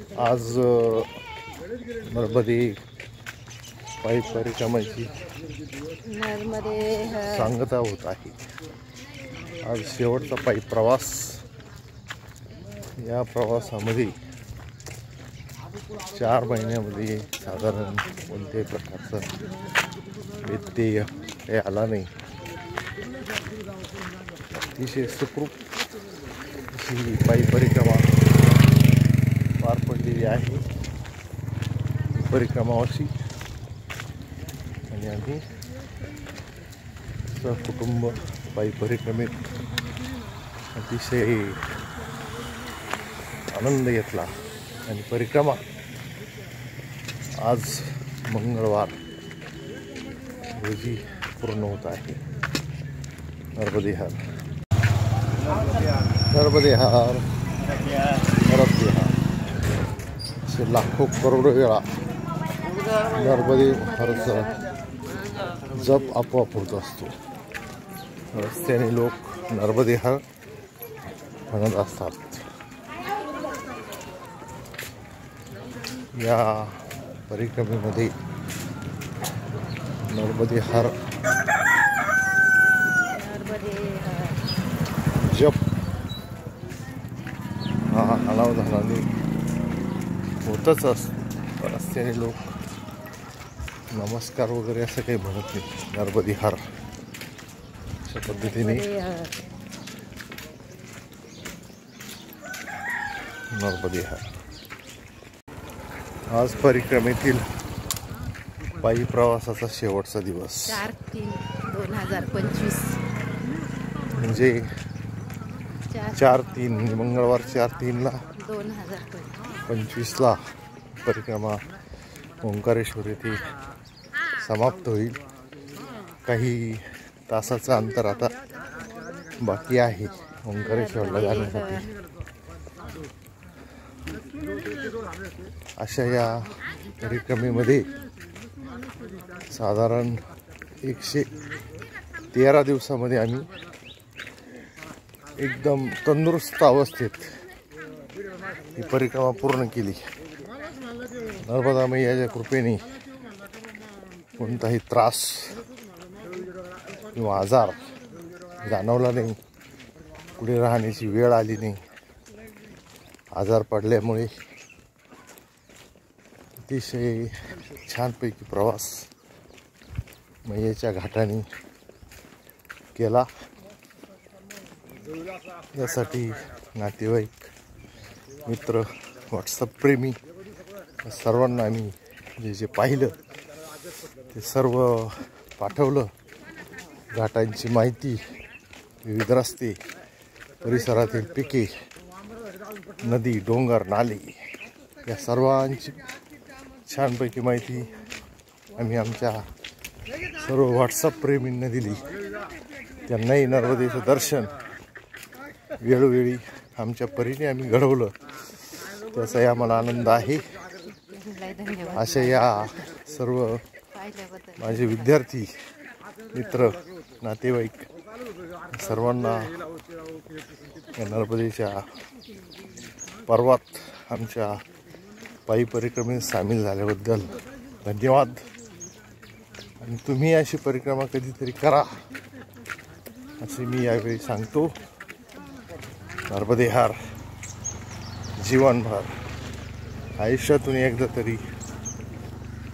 आज नर्मदे पायी परिक्रमाची सांगता होत आहे। आज शेवटचा पायी प्रवास। या प्रवासामध्ये 4 महिन्यामध्ये साधारण कोणत्याही प्रकारचा व्यत्यय काही आला नाही। अतिशय सुखरूप अशी पायी परिक्रमा पार पडलेली आहे। परिक्रमावासी आणि आम्ही सहकुटुंब पायी परिक्रमेत अतिशय आनंद घेतला आणि परिक्रमा आज मंगळवार रोजी पूर्ण होत आहे। नर्मदे हर, नर्मदे हर, नर्मदे हर असे लाखो करोडो वेळा नर्मदे हरचा जप आपोआप होत असतो। रस्त्याने लोक नर्मदे हर म्हणत असतात। या परिक्रमेमध्ये नर्मदे हर जप हा अनावधानाने होतच असतो। रस्त्याने लोक नमस्कार वगैरे असं काही म्हणत नाही। नर्मदे हर अशा पद्धतीने नर्मदे हर। आज परिक्रमेतील पायी प्रवासाचा शेवटचा दिवस 4/3/2025 म्हणजे 4/3 मंगळवार 4/3 ला 2025 ला परिक्रमा ओंकारेश्वर येथे समाप्त होईल। काही तासाचं अंतर आता बाकी आहे ओंकारेश्वरला जाण्यासाठी। अशा या परिक्रमेमध्ये साधारण 113 दिवसामध्ये आम्ही एकदम तंदुरुस्त अवस्थेत ही परिक्रमा पूर्ण केली। नर्मदा मैयाच्या कृपेने कोणताही त्रास किंवा आजार जाणवला नाही। पुढे राहण्याची वेळ आली नाही। आजार पडल्यामुळे अतिशय छानपैकी प्रवास मैयाच्या घाटाने केला। यासाठी नातेवाईक, मित्र, व्हॉट्सअप प्रेमी सर्वांना आम्ही जे जे पाहिलं ते सर्व पाठवलं। घाटांची माहिती, विविध रस्ते, परिसरातील पिके, नदी, डोंगर, नाले या सर्वांची छानपैकी माहिती आम्ही आमच्या सर्व व्हॉट्सअप प्रेमींना दिली। त्यांनाही नर्मदेचं दर्शन वेळोवेळी आमच्या परीने आम्ही घडवलं, त्याचाही आम्हाला आनंद आहे। अशा या सर्व माझे विद्यार्थी, मित्र, नातेवाईक सर्वांना या नर्मदेच्या पर्वात आमच्या पायी परिक्रमेत सामील झाल्याबद्दल धन्यवाद। आणि तुम्ही अशी परिक्रमा कधीतरी करा असे मी यावेळी सांगतो। नर्मदे हर। जीवनभर आयुष्यातून एकदा तरी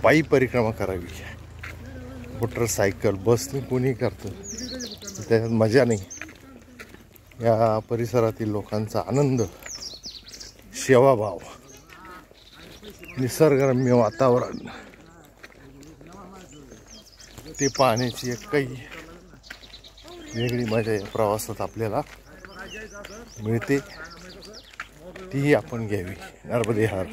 पायी परिक्रमा करावी। मोटरसायकल, बसने कोणी करतं, त्याच्यात मजा नाही। या परिसरातील लोकांचा आनंद, सेवाभाव, निसर्गरम्य वातावरण ते पाहण्याची एक काही वेगळी मजा या प्रवासात आपल्याला मिळते, तीही आपण घ्यावी। नर्मदे हर।